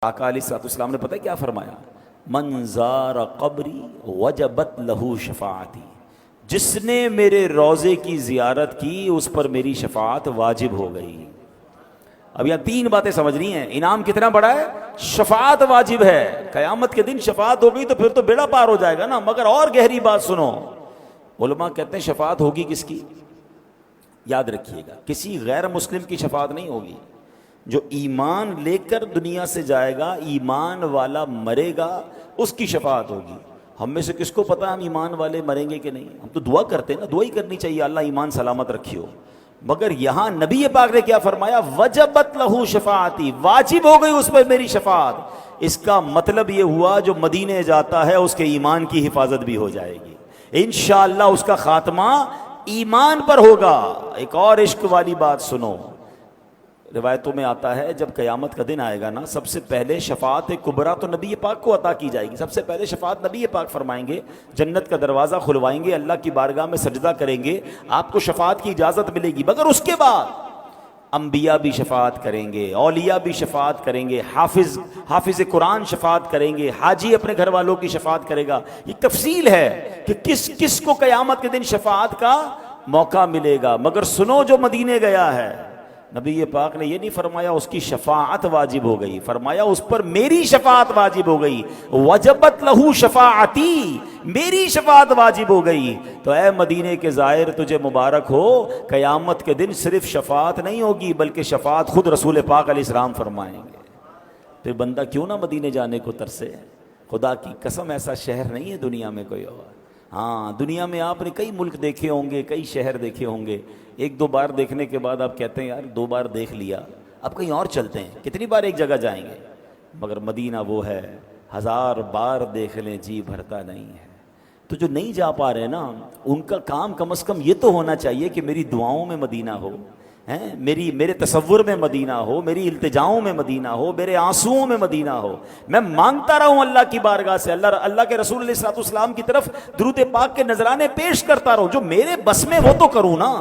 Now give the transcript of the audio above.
آقا علیہ الصلوۃ والسلام نے پتہ ہے کیا فرمایا؟ من زار قبری وجبت لہو شفاعتی، جس نے میرے روضے کی زیارت کی اس پر میری شفاعت واجب ہو گئی۔ اب یہاں تین باتیں سمجھنی ہیں۔ انعام کتنا بڑا ہے؟ شفاعت واجب ہے، قیامت کے دن شفاعت ہو گئی تو پھر تو بیڑا پار ہو جائے گا نا۔ مگر اور گہری بات سنو، علماء کہتے ہیں شفاعت ہوگی کس کی؟ یاد رکھیے گا، کسی غیر مسلم کی شفاعت نہیں ہوگی۔ جو ایمان لے کر دنیا سے جائے گا، ایمان والا مرے گا، اس کی شفاعت ہوگی۔ ہم میں سے کس کو پتا ہے ہم ایمان والے مریں گے کہ نہیں؟ ہم تو دعا کرتے ہیں نا، دعا ہی کرنی چاہیے اللہ ایمان سلامت رکھیو۔ مگر یہاں نبی پاک نے کیا فرمایا؟ وجبت لہو شفاعتی، واجب ہو گئی اس پر میری شفاعت۔ اس کا مطلب یہ ہوا جو مدینے جاتا ہے اس کے ایمان کی حفاظت بھی ہو جائے گی انشاءاللہ، اس کا خاتمہ ایمان پر ہوگا۔ ایک اور عشق والی بات سنو، روایتوں میں آتا ہے جب قیامت کا دن آئے گا نا، سب سے پہلے شفاعت کبریٰ تو نبی پاک کو عطا کی جائے گی۔ سب سے پہلے شفاعت نبی پاک فرمائیں گے، جنت کا دروازہ کھلوائیں گے، اللہ کی بارگاہ میں سجدہ کریں گے، آپ کو شفاعت کی اجازت ملے گی۔ مگر اس کے بعد انبیاء بھی شفاعت کریں گے، اولیاء بھی شفاعت کریں گے، حافظ قرآن شفاعت کریں گے، حاجی اپنے گھر والوں کی شفاعت کرے گا۔ یہ تفصیل ہے کہ کس کس کو قیامت کے دن شفاعت کا موقع ملے گا۔ مگر سنو، جو مدینے گیا ہے، نبی پاک نے یہ نہیں فرمایا اس کی شفاعت واجب ہو گئی، فرمایا اس پر میری شفاعت واجب ہو گئی۔ وجبت لہو شفاعتی، میری شفاعت واجب ہو گئی۔ تو اے مدینے کے زائر، تجھے مبارک ہو، قیامت کے دن صرف شفاعت نہیں ہوگی بلکہ شفاعت خود رسول پاک علیہ السلام فرمائیں گے۔ پھر بندہ کیوں نہ مدینے جانے کو ترسے؟ خدا کی قسم ایسا شہر نہیں ہے دنیا میں کوئی اور۔ ہاں، دنیا میں آپ نے کئی ملک دیکھے ہوں گے، کئی شہر دیکھے ہوں گے، ایک دو بار دیکھنے کے بعد آپ کہتے ہیں یار 2 بار دیکھ لیا، اب کہیں اور چلتے ہیں۔ کتنی بار ایک جگہ جائیں گے؟ مگر مدینہ وہ ہے 1000 بار دیکھ لیں جی بھرتا نہیں ہے۔ تو جو نہیں جا پا رہے نا، ان کا کام کم از کم یہ تو ہونا چاہیے کہ میری دعاؤں میں مدینہ ہو، میرے تصور میں مدینہ ہو، میری التجاؤں میں مدینہ ہو، میرے آنسوؤں میں مدینہ ہو۔ میں مانگتا رہوں اللہ کی بارگاہ سے، اللہ کے رسول علیہ الصلوۃ والسلام کی طرف درود پاک کے نذرانے پیش کرتا رہوں۔ جو میرے بس میں وہ تو کروں نا۔